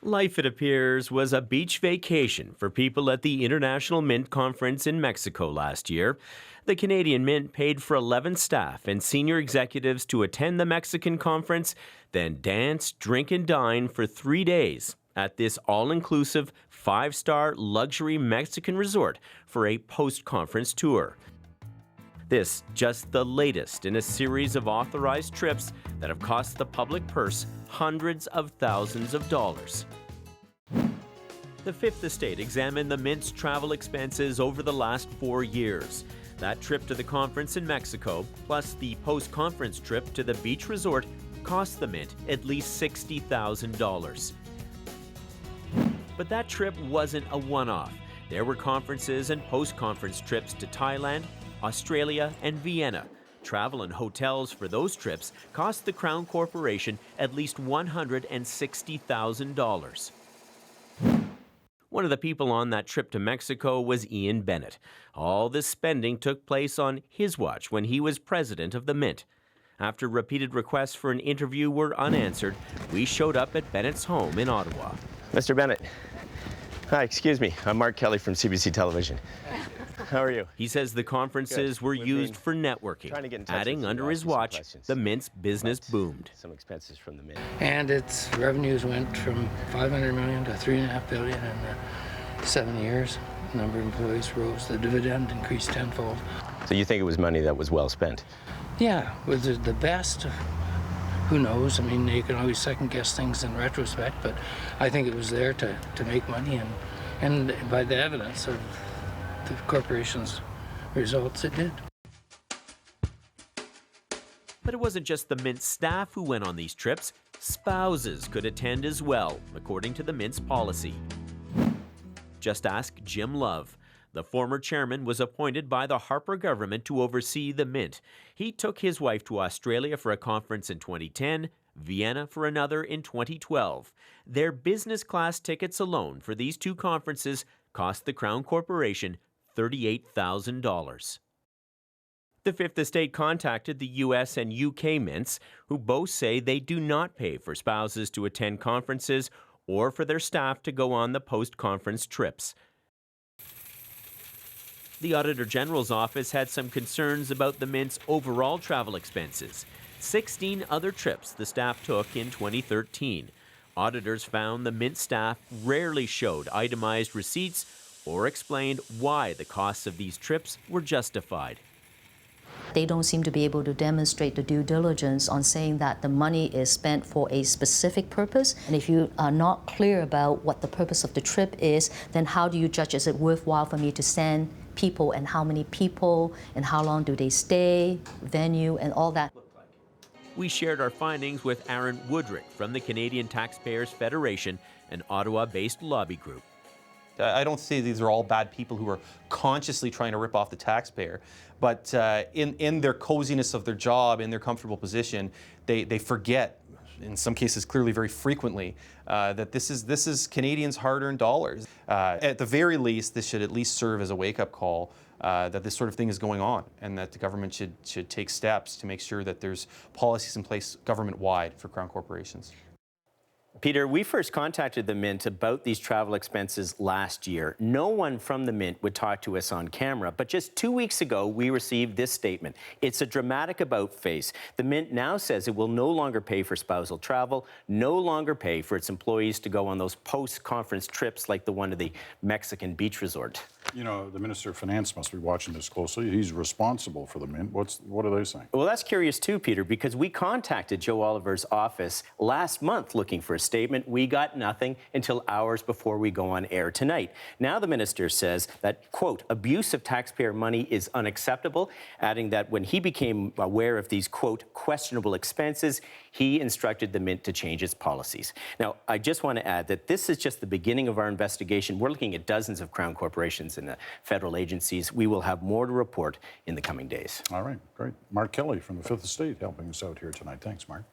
Life, it appears, was a beach vacation for people at the International Mint Conference in Mexico last year. The Canadian Mint paid for 11 staff and senior executives to attend the Mexican conference, then dance, drink, and dine for 3 days at this all-inclusive, five-star luxury Mexican resort for a post-conference tour. This just the latest in a series of authorized trips that have cost the public purse hundreds of thousands of dollars. The Fifth Estate examined the Mint's travel expenses over the last 4 years. That trip to the conference in Mexico, plus the post-conference trip to the beach resort, cost the Mint at least $60,000. But that trip wasn't a one-off. There were conferences and post-conference trips to Thailand, Australia, and Vienna. Travel and hotels for those trips cost the Crown Corporation at least $160,000. One of the people on that trip to Mexico was Ian Bennett. All this spending took place on his watch when he was president of the Mint. After repeated requests for an interview were unanswered, we showed up at Bennett's home in Ottawa. Mr. Bennett. Hi, excuse me. I'm Mark Kelly from CBC Television. How are you? He says the conferences were used for networking, adding under his watch, the Mint's business boomed. Some expenses from the Mint. And its revenues went from $500 million to $3.5 billion in 7 years. The number of employees rose. The dividend increased tenfold. So you think it was money that was well spent? Yeah, was it the best? Who knows? I mean, you can always second guess things in retrospect, but I think it was there to make money, and by the evidence of the corporation's results, it did. But it wasn't just the Mint staff who went on these trips. Spouses could attend as well, according to the Mint's policy. Just ask Jim Love. The former chairman was appointed by the Harper government to oversee the Mint. He took his wife to Australia for a conference in 2010, Vienna for another in 2012. Their business class tickets alone for these two conferences cost the Crown Corporation $38,000. The Fifth Estate contacted the U.S. and U.K. mints, who both say they do not pay for spouses to attend conferences or for their staff to go on the post-conference trips. The Auditor General's office had some concerns about the Mint's overall travel expenses. 16 other trips the staff took in 2013. Auditors found the Mint staff rarely showed itemized receipts or explained why the costs of these trips were justified. They don't seem to be able to demonstrate the due diligence on saying that the money is spent for a specific purpose. And if you are not clear about what the purpose of the trip is, then how do you judge, is it worthwhile for me to send people, and how many people, and how long do they stay, venue, and all that? We shared our findings with Aaron Woodrick from the Canadian Taxpayers Federation, an Ottawa-based lobby group. I don't say these are all bad people who are consciously trying to rip off the taxpayer, but in their coziness of their job, in their comfortable position, they forget, in some cases clearly very frequently, that this is Canadians' hard-earned dollars. At the very least, this should at least serve as a wake-up call that this sort of thing is going on, and that the government should take steps to make sure that there's policies in place government-wide for Crown corporations. Peter, we first contacted the Mint about these travel expenses last year. No one from the Mint would talk to us on camera, but just 2 weeks ago, we received this statement. It's a dramatic about-face. The Mint now says it will no longer pay for spousal travel, no longer pay for its employees to go on those post-conference trips like the one to the Mexican beach resort. You know, the Minister of Finance must be watching this closely. He's responsible for the Mint. What are they saying? Well, that's curious too, Peter, because we contacted Joe Oliver's office last month looking for a statement. We got nothing until hours before we go on air tonight. Now the minister says that, quote, abuse of taxpayer money is unacceptable, adding that when he became aware of these, quote, questionable expenses, he instructed the Mint to change its policies. Now, I just want to add that this is just the beginning of our investigation. We're looking at dozens of Crown corporations and federal agencies. We will have more to report in the coming days. All right, great. Mark Kelly from the Fifth Estate helping us out here tonight. Thanks, Mark.